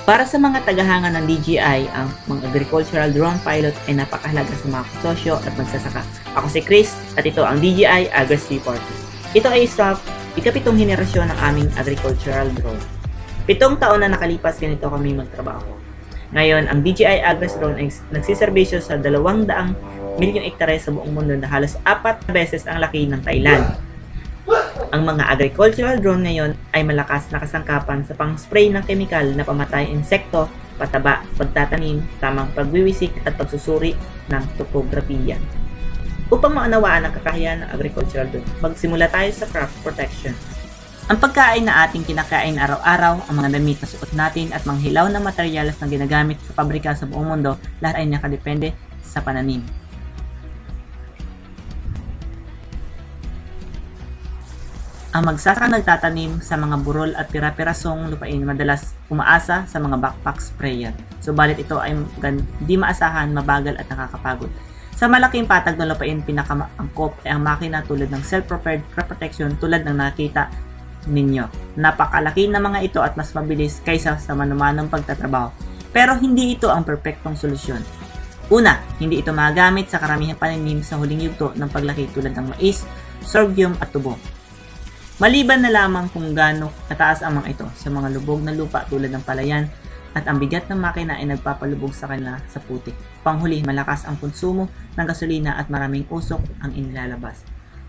Para sa mga tagahanga ng DJI, ang mga agricultural drone pilot ay napakahalaga sa mga sosyo at magsasaka. Ako si Chris at ito ang DJI Agres 340. Ito ay ikapitong henerasyon ng aming agricultural drone. 7 taon na nakalipas ganito kami magtrabaho. Ngayon, ang DJI Agres drone ay nagsiservisyo sa 200 milyong hektare sa buong mundo na halos 4 beses ang laki ng Thailand. Ang mga agricultural drone ngayon ay malakas na kasangkapan sa pang-spray ng kemikal na pamatay insekto, pataba, pagtatanim, tamang pagwiwisik at pagsusuri ng topografiya. Upang maunawaan ang kakayahan ng agricultural drone, magsimula tayo sa crop protection. Ang pagkain na ating kinakain araw-araw, ang mga damit na suot natin at mga hilaw na materyales na ginagamit sa pabrika sa buong mundo, lahat ay nakadepende sa pananim. Ang magsasaka nagtatanim sa mga burol at pira-pirasong lupain madalas umaasa sa mga backpack sprayer. Subalit ito ay di maasahan, mabagal at nakakapagod. Sa malaking patag ng lupain, pinakaangkop ay ang makina tulad ng self-propelled crop protection tulad ng nakita ninyo. Napakalaki na mga ito at mas mabilis kaysa sa manumanong pagtatrabaho. Pero hindi ito ang perpektong solusyon. Una, hindi ito magamit sa karamihang pananim sa huling yugto ng paglaki tulad ng mais, sorghum at tubo. Maliban na lamang kung gaano kataas ang mga ito sa mga lubog na lupa tulad ng palayan at ang bigat ng makina ay nagpapalubog sa kanila sa putik. Panghuli, malakas ang konsumo ng gasolina at maraming usok ang inilalabas.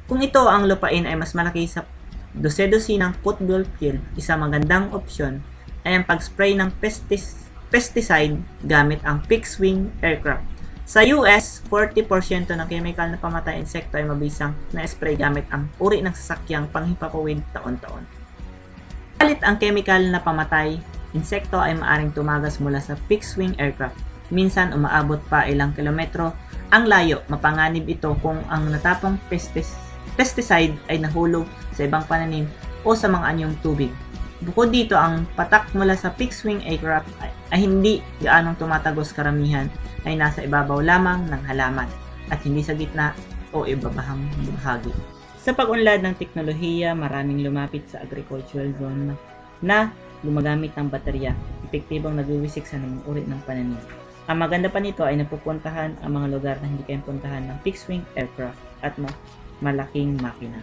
Kung ito ang lupain ay mas malaki sa dose-dosinang football field, isang magandang opsyon ay ang pag-spray ng pesticide gamit ang fixed-wing aircraft. Sa US, 40% ng chemical na pamatay insekto ay mabisang na-spray gamit ang uri ng sasakyang panghimpapawid taon-taon. Kalit ang chemical na pamatay insekto ay maaring tumagas mula sa fixed-wing aircraft. Minsan umaabot pa ilang kilometro ang layo. Mapanganib ito kung ang natapong pesticide ay nahulog sa ibang pananim o sa mga anyong tubig. Bukod dito, ang patak mula sa fixed-wing aircraft ay hindi gaanong tumatagos, karamihan ay nasa ibabaw lamang ng halaman at hindi sa gitna o ibabahang bahagi. Sa pag-unlad ng teknolohiya, maraming lumapit sa agricultural drone na gumagamit ng baterya, epektibong nagwiwisik sa mga uri ng pananim. Ang maganda pa nito ay napupuntahan ang mga lugar na hindi kayang puntahan ng fixed-wing aircraft at malaking makina.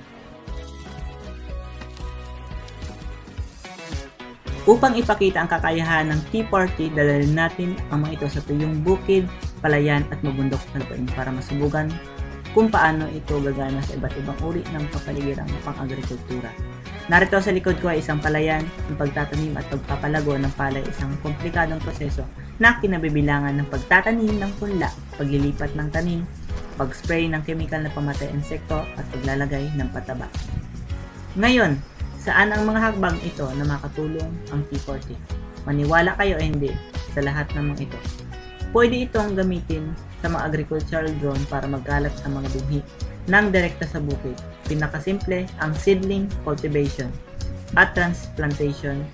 Upang ipakita ang kakayahan ng T40, dadalhin natin ang mga ito sa tuyong bukid, palayan at mabundok na lupain para masubukan kung paano ito gagana sa iba't ibang uri ng kapaligiran ng pang-agrikultura. Narito sa likod ko ay isang palayan, ang pagtatanim at pagpapalago ng palay, isang komplikadong proseso na kinabibilangan ng pagtatanim ng punla, paglilipat ng tanim, pag-spray ng chemical na pamatay insekto at paglalagay ng pataba. Ngayon, saan ang mga hakbang ito na makatulong ang T40? Maniwala kayo o hindi sa lahat ng mga ito. Pwede itong gamitin sa mga agricultural drone para magkalat ang mga dumi ng direkta sa bukid. Pinakasimple ang seedling cultivation at transplantation.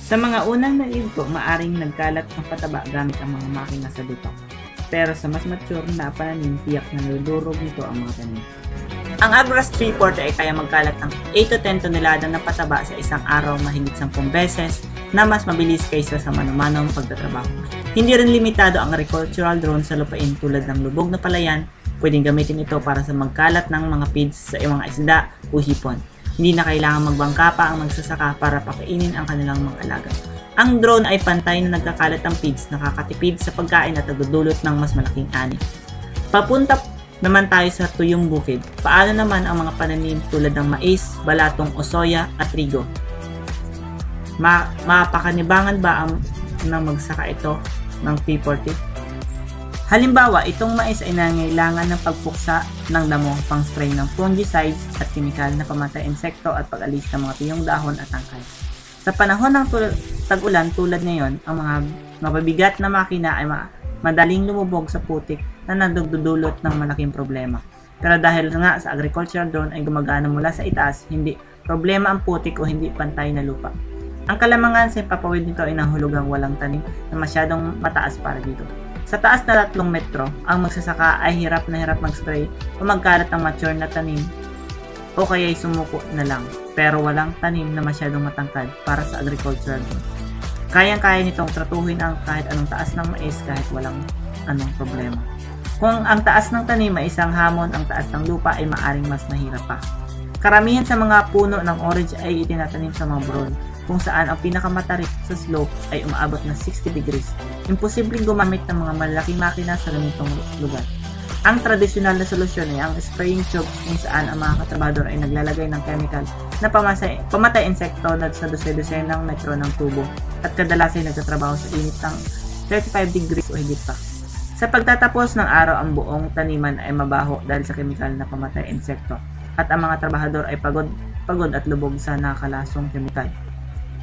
Sa mga unang naibto, maaring nagkalat ang pataba gamit ang mga makina sa lupa. Pero sa mas mature na pananim, tiyak na naludurog nito ang mga tanim. Ang Agres 340 ay kaya magkalat ng 8 to 10 tonelada ng pataba sa isang araw, mahigit 10 beses na mas mabilis kaysa sa manumanong pagtatrabaho. Hindi rin limitado ang agricultural drone sa lupain tulad ng lubog na palayan. Pwedeng gamitin ito para sa magkalat ng mga feeds sa mga isda o hipon. Hindi na kailangan magbangka pa ang magsasaka para pakainin ang kanilang mga alaga. Ang drone ay pantay na nagkakalat ng feeds, nakakatipid sa pagkain at nagdudulot ng mas malaking ani. Papunta naman tayo sa tuyong bukid. Paano naman ang mga pananim tulad ng mais, balatong o soya at trigo? Mapakanibangan ba ang magsaka ito ng T40? Halimbawa, itong mais ay nangailangan ng pagpuksa ng damo, pang-spray ng fungicides at kemikal na pamatay insekto at pag-alis ng mga tuyong dahon at tangkay. Sa panahon ng tag-ulan tulad ngayon, ang mga mababigat na makina ay madaling lumubog sa putik na nagdudulot ng malaking problema. Pero dahil nga sa agricultural drone ay gumagana mula sa itaas, hindi problema ang putik o hindi pantay na lupa. Ang kalamangan sa papawid nito ay nahulugang walang tanim na masyadong mataas para dito. Sa taas na 3 metro, ang magsasaka ay hirap na hirap mag-spray o magkalat ng mature na tanim o kaya'y sumuko na lang, pero walang tanim na masyadong matangkad para sa agricultural drone. Kayang-kaya nitong tratuhin ang kahit anong taas ng mais kahit walang anong problema. Kung ang taas ng tanim ay isang hamon, ang taas ng lupa ay maaring mas mahirap pa. Karamihan sa mga puno ng orange ay itinatanim sa mga burol, kung saan ang pinakamatarik sa slope ay umaabot na 60 degrees. Imposibleng gumamit ng mga malaking makina sa ganitong lugar. Ang tradisyonal na solusyon ay ang spraying tube, kung saan ang mga katrabador ay naglalagay ng chemical na pamatay insekto na sa dose-dosenang metro ng tubo at kadalas ay nagtatrabaho sa init ng 35 degrees o higit pa. Sa pagtatapos ng araw, ang buong taniman ay mabaho dahil sa chemical na pamatay insekto at ang mga trabahador ay pagod at lubog sa nakakalasong chemical.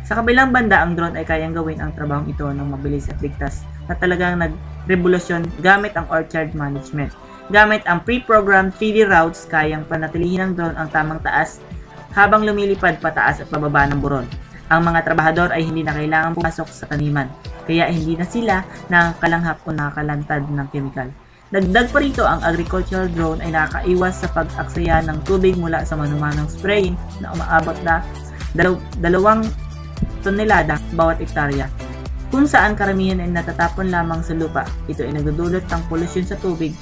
Sa kabilang banda, ang drone ay kayang gawin ang trabahong ito ng mabilis at ligtas na talagang nagrevolusyon gamit ang orchard management. Gamit ang pre-programmed 3D routes, kayang panatilihin ng drone ang tamang taas habang lumilipad pataas at pababa ng burol. Ang mga trabahador ay hindi na kailangang pumasok sa taniman, kaya hindi na sila nakakalanghap o nakakalantad ng kemikal. Dagdag pa rito, ang agricultural drone ay nakakaiwas sa pag-aksaya ng tubig mula sa manumanong spraying na umaabot na 2 tonelada bawat ektarya, kung saan karamihan ay natatapon lamang sa lupa. Ito ay nagdudulot ng polusyon sa tubig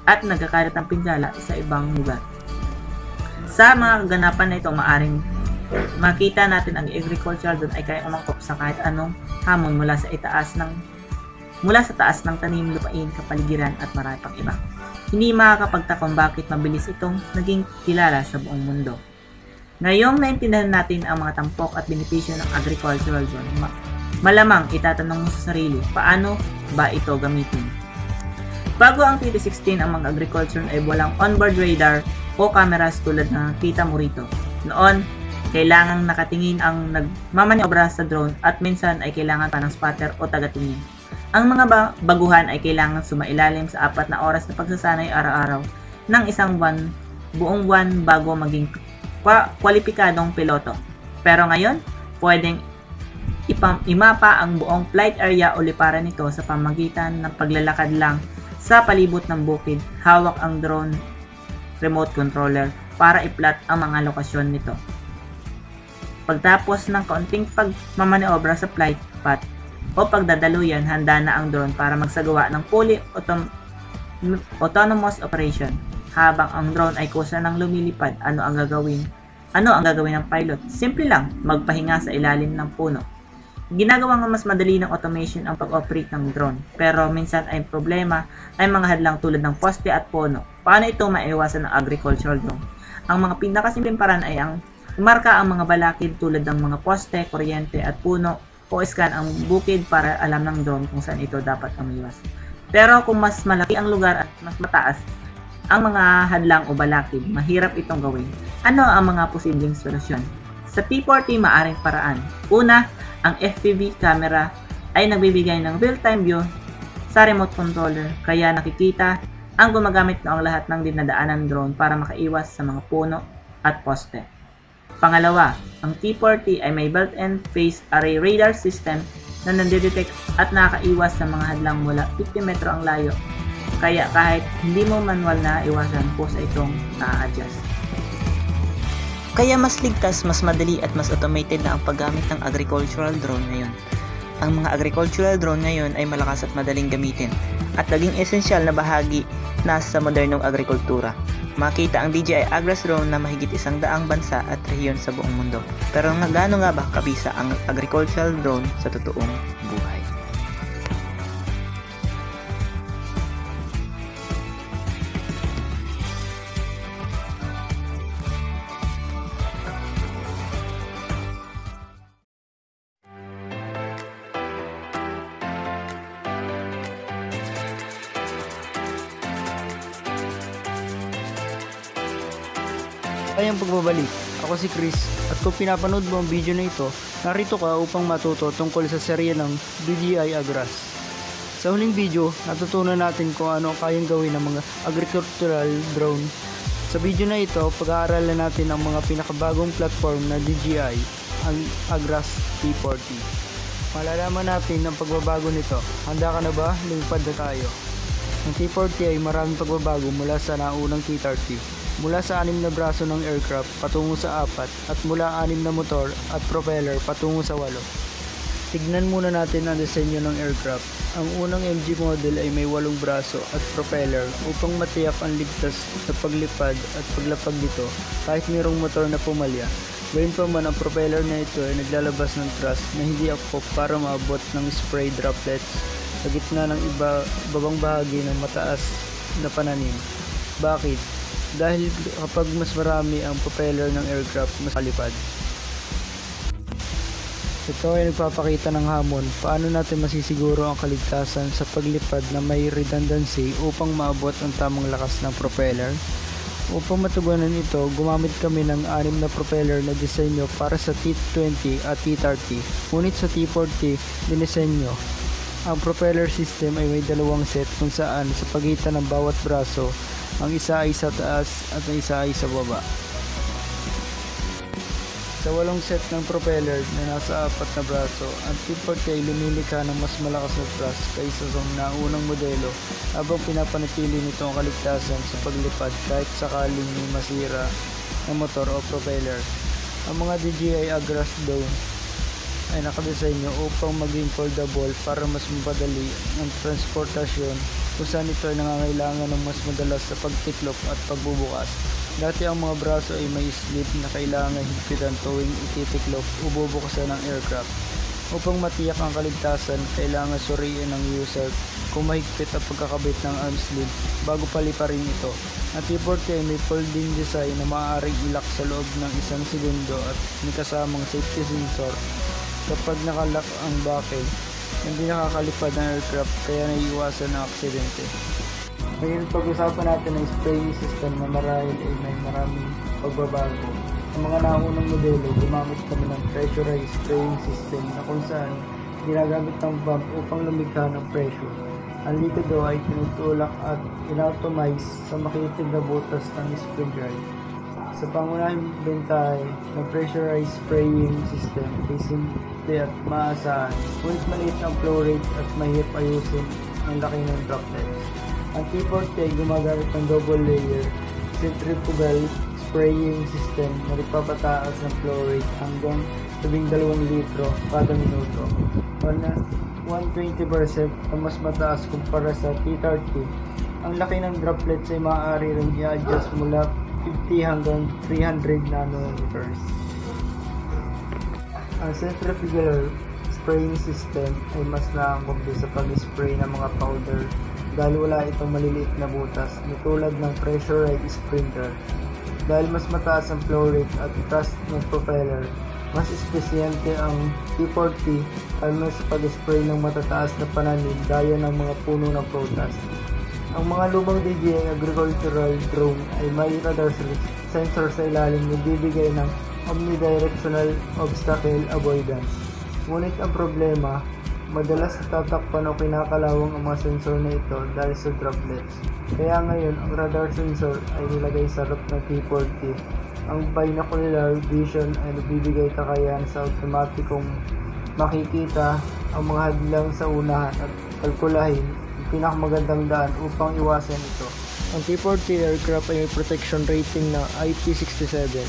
at nagkakalat ng pinsala sa ibang lugar. Sa mga kaganapan na ito, maaring makita natin ang agricultural drone ay kayang umangkop sa kahit anong hamon mula sa taas ng tanim, lupain, kapaligiran at marami pang iba. Hindi makakapagtakong bakit mabilis itong naging kilala sa buong mundo. Ngayong naintindihan natin ang mga tampok at benepisyo ng agricultural drone, malamang itatanong mo sa sarili, paano ba ito gamitin? Bago ang 2016, ang mga agriculture ay walang onboard radar o cameras tulad na nakita mo rito. Noon, kailangang nakatingin ang nagmamanyobra sa drone at minsan ay kailangan pa ng spotter o tagatingin. Ang mga baguhan ay kailangan sumailalim sa 4 na oras na pagsasanay araw-araw ng buong buwan bago maging kwalipikadong piloto. Pero ngayon, pwedeng imapa ang buong flight area o liparan nito sa pamagitan ng paglalakad lang sa palibot ng bukid. Hawak ang drone remote controller para i-plot ang mga lokasyon nito. Pagtapos ng kaunting pagmamaniobra sa flight path o pagdadaluyan, handa na ang drone para magsagawa ng fully autonomous operation. Habang ang drone ay kusa ng lumilipad, ano ang gagawin ng pilot? Simple lang, magpahinga sa ilalim ng puno. Ginagawa nga mas madali ng automation ang pag-operate ng drone, pero minsan ay problema ay mga hadlang tulad ng poste at puno. Paano ito maiwasan ng agricultural drone? Ang mga pinakasimpleng paraan ay ang umarka ang mga balakid tulad ng mga poste, kuryente at puno, o scan ang bukid para alam ng drone kung saan ito dapat umiwas. Pero kung mas malaki ang lugar at mas mataas ang mga hadlang o balakid, mahirap itong gawin. Ano ang mga posibleng solusyon? Sa T40, maaring paraan. Una, ang FPV camera ay nagbibigay ng real-time view sa remote controller, kaya nakikita ang gumagamit na ang lahat ng dinadaanan ng drone para makaiwas sa mga puno at poste. Pangalawa, ang T40 ay may built-in phase array radar system na nandidetect at nakaiwas sa mga hadlang mula 50 metro ang layo. Kaya kahit hindi mo manual na iwasan, pusa itong na-adjust. Kaya mas ligtas, mas madali at mas automated na ang paggamit ng agricultural drone ngayon. Ang mga agricultural drone ngayon ay malakas at madaling gamitin at naging esensyal na bahagi na sa modernong agrikultura. Makita ang DJI Agras drone na mahigit 100 bansa at rehiyon sa buong mundo. Pero gaano nga ba kabisa ang agricultural drone sa totoong buhay? Kayang pagbabalik. Ako si Chris at kung pinapanood mo ang video na ito, narito ka upang matuto tungkol sa serye ng DJI Agras. Sa huling video, natutunan natin kung ano ang kayang gawin ng mga agricultural drone. Sa video na ito, pag-aaralan natin ang mga pinakabagong platform na DJI, ang Agras T40. Malalaman natin ang pagbabago nito. Handa ka na ba? Lumipad na tayo. Ang T40 ay maraming pagbabago mula sa naunang T30. Mula sa 6 na braso ng aircraft patungo sa 4 at mula 6 na motor at propeller patungo sa 8. Tignan muna natin ang disenyo ng aircraft. Ang unang MG model ay may 8 braso at propeller upang matiyak ang ligtas na paglipad at paglapag nito kahit mayroong motor na pumalya. Gayunpaman, ang propeller na ito ay naglalabas ng thrust na hindi akop para maabot ng spray droplets sa gitna ng ibabang bahagi ng mataas na pananim. Bakit? Dahil kapag mas marami ang propeller ng aircraft, mas palipad. Ito ay nagpapakita ng hamon paano natin masisiguro ang kaligtasan sa paglipad na may redundancy upang maabot ang tamang lakas ng propeller. Upang matugunan ito, gumamit kami ng 6 na propeller na disenyo para sa T20 at T30. Ngunit sa T40, dinisenyo. Ang propeller system ay may 2 set kung saan sa pagitan ng bawat braso, ang isa ay sa taas at ang isa ay sa baba. Sa 8 set ng propeller na nasa 4 na braso, ang T40 ay lumilikha ng mas malakas na thrust kaysa sa naunang modelo habang pinapanatili nito ang kaligtasan sa paglipad kahit sakaling may masira ng motor o propeller. Ang mga DJI Agras drone ay nakadesenyo upang maging foldable para mas mapadali ang transportasyon kung saan ito ay nangangailangan ng mas madalas sa pagtiklop at pagbubukas. Dati ang mga braso ay may slip na kailangan higpitan tuwing ititiklop o bubukasan ng aircraft. Upang matiyak ang kaligtasan, kailangan suriin ng user kung mahigpit ang pagkakabit ng arm sleeve bago paliparin ito. Ang T40 ay may folding design na maaaring ilak sa loob ng 1 segundo at may kasamang safety sensor kapag nakalock ang buckle. Hindi nakakalipad ng aircraft kaya naiiwasan ang aksidente. Ngayon, pag-usapan natin ang spraying system na marahil ay may maraming pagbabago. Ang mga naunang modelo, gumamit kami ng pressurized spraying system na kung saan ginagamit ng pump upang lumikha ng pressure. Ang líquido ay tinutulak at inautomize sa makitig na butas ng spray drive. Sa pangunahing bentahe ng pressurized spraying system ay simple at maasahan, ngunit maliit ang flow rate at mahirap ayusin ang laki ng droplets. Ang T40 ay gumagamit ng double layer centrifugal spraying system na nagpapataas ng flow rate hanggang 12 litro kada minuto. 120% na mas mataas kumpara sa T30. Ang laki ng droplets ay maaari rin i-adjust mula 50 hanggang 300 nanometers. Ang centrifugal spraying system ay mas naangkop din sa pag-spray ng mga powder dahil wala itong maliliit na butas na tulad ng pressurized sprinkler. Dahil mas mataas ang flow rate at thrust ng propeller, mas espesyente ang T40 lalo sa pag-spray ng matataas na pananim gaya ng mga puno ng prutas. Ang mga lumang DJI agricultural drone ay may radar sensor sa ilalim na bibigay ng omnidirectional obstacle avoidance. Ngunit ang problema, madalas natatakpan o kinakalawang ang mga sensor na ito dahil sa droplets. Kaya ngayon, ang radar sensor ay nilagay sa harap ng T40. Ang binocular vision ay nagbibigay kakayahan sa automatikong makikita ang mga hadlang sa unahan at kalkulahin ang pinakamagandang daan upang iwasan ito. Ang T40 aircraft ay may protection rating na IP67.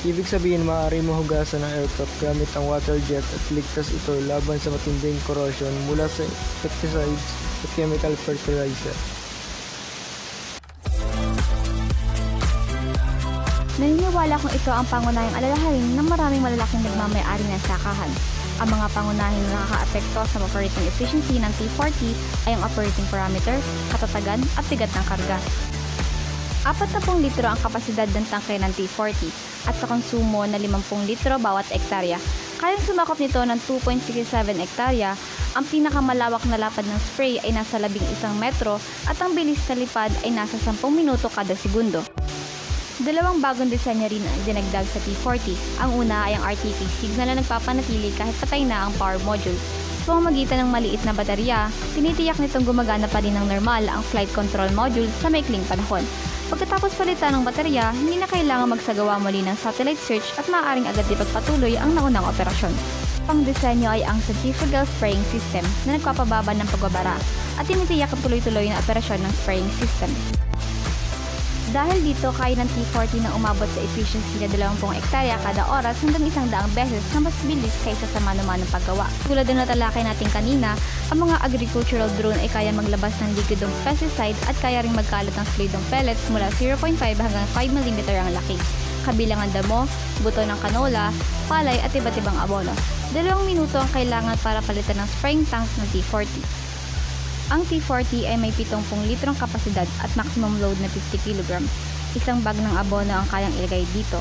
Ibig sabihin, maaari mahugasan ang aircraft gamit ang water jet at ligtas ito laban sa matinding corrosion mula sa pesticides at chemical fertilizer. Naniniwala kong ito ang pangunahing alalahanin ng maraming malalaking nagmamayari ng sakahan. Ang mga pangunahing nakaka-apekto sa operating efficiency ng T40 ay ang operating parameter, katatagan at bigat ng karga. 40 litro ang kapasidad ng tangke ng T40 at sa konsumo na 50 litro bawat ektarya. Kayang sumakop nito ng 2.67 ektarya, ang pinakamalawak na lapad ng spray ay nasa 11 metro at ang bilis sa lipad ay nasa 10 minuto kada segundo. 2 bagong disenyo rin ang dinagdag sa T40. Ang una ay ang RTK signal na nagpapanatili kahit patay na ang power module. Sa pamamagitan ng maliit na baterya, tinitiyak nitong gumagana pa rin ng normal ang flight control module sa maikling panahon. Pagkatapos palitan ng baterya, hindi na kailangan magsagawa muli ng satellite search at maaaring agad ipagpatuloy ang naunang operasyon. Pang-disenyo ay ang centrifugal spraying system na nagpapababa ng pagbabara at tinitiyak ang tuloy-tuloy na operasyon ng spraying system. Dahil dito, kaya ng T40 na umabot sa efficiency na 20 hektarya kada oras hanggang 100 beses na mas bilis kaysa sa mano-manong paggawa. Tulad ng natalakay natin kanina, ang mga agricultural drone ay kaya maglabas ng likidong pesticide at kaya ring magkalat ng solidong pellets mula 0.5 hanggang 5 mm ang laki. Kabilang ang damo, buto ng kanola, palay at iba't ibang abono. 2 minuto ang kailangan para palitan ng spraying tank ng T40. Ang T40 ay may 70 litrong kapasidad at maximum load na 50 kg. Isang bag ng abono ang kayang ilagay dito.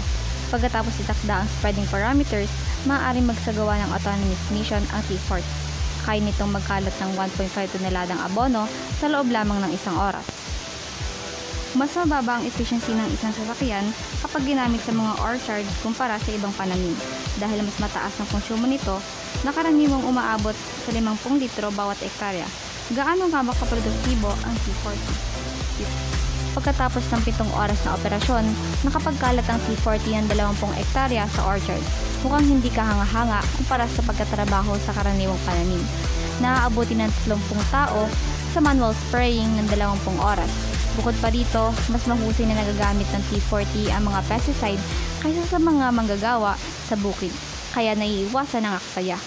Pagkatapos itakda ang spreading parameters, maaaring magsagawa ng autonomous mission ang T40. Kaya nitong magkalat ng 1.5 toneladang abono sa loob lamang ng isang oras. Mas mababa ang efficiency ng isang sasakyan kapag ginamit sa mga orchards kumpara sa ibang pananim. Dahil mas mataas ang konsumo nito, nakaraniwang umaabot sa 50 litro bawat hektarya. Gaano nga ba kaproduktibo ang T40? Pagkatapos ng 7 oras na operasyon, nakapagkalat ang T40 ng 20 hektarya sa orchard. Mukhang hindi kahanga-hanga kumpara sa pagkatrabaho sa karaniwang pananim. Naaabuti ng 30 tao sa manual spraying ng 20 oras. Bukod pa dito, mas mahusay na nagagamit ng T40 ang mga pesticide kaysa sa mga manggagawa sa bukid. Kaya naiiwasan ang aksaya.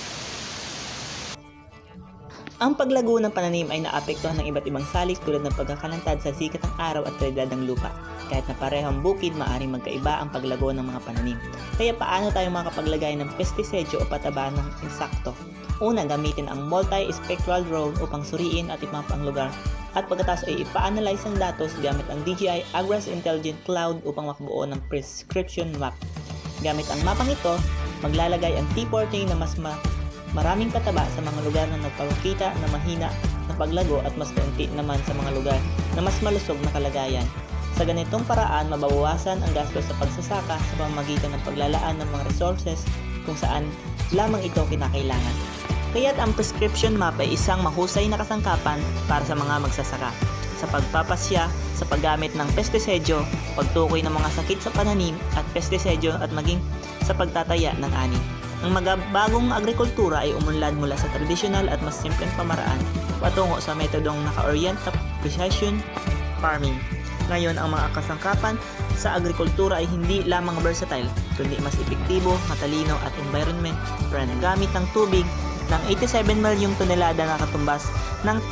Ang paglago ng pananim ay naapektuhan ng iba't ibang salik tulad ng pagkakalantad sa sikat ng araw at kalidad ng lupa. Kahit na parehong bukid, maaaring magkaiba ang paglago ng mga pananim. Kaya paano tayo makapaglagay ng pestiside o pataba ng insakto? Una, gamitin ang multi-spectral drone upang suriin at ipapang lugar. At pagkatapos ay ipa-analyze ang datos gamit ang DJI Agras Intelligent Cloud upang makbuo ng prescription map. Gamit ang mapang ito, maglalagay ang T40 na mas maraming pataba sa mga lugar na nagpapakita na mahina na paglago at mas kaunti naman sa mga lugar na mas malusog na kalagayan. Sa ganitong paraan, mababawasan ang gastos sa pagsasaka sa pamamagitan ng paglalaan ng mga resources kung saan lamang ito kinakailangan. Kaya't ang prescription map ay isang mahusay na kasangkapan para sa mga magsasaka sa pagpapasya sa paggamit ng pestisedyo, pagtukoy ng mga sakit sa pananim at pestisedyo at maging sa pagtataya ng ani. Ang bagong agrikultura ay umunlad mula sa tradisyonal at mas simpleng pamaraan patungo sa metodong naka-orient sa precision farming. Ngayon, ang mga kasangkapan sa agrikultura ay hindi lamang versatile, kundi mas epektibo, matalino at environment friendly. Gamit ng tubig ng 87 milyong tonelada na katumbas ng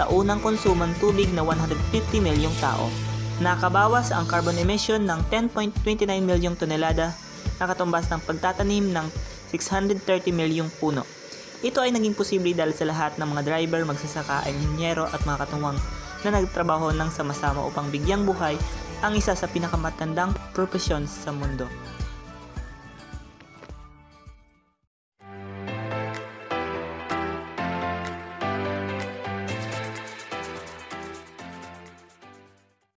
taunang konsumong tubig na 150 milyong tao. Nakabawas ang carbon emission ng 10.29 milyong tonelada na katumbas ng pagtatanim ng 630 milyong puno. Ito ay naging posible dahil sa lahat ng mga driver, magsasaka, inhinyero at mga katuwang na nagtrabaho ng sama-sama upang bigyang buhay ang isa sa pinakamatandang propesyon sa mundo.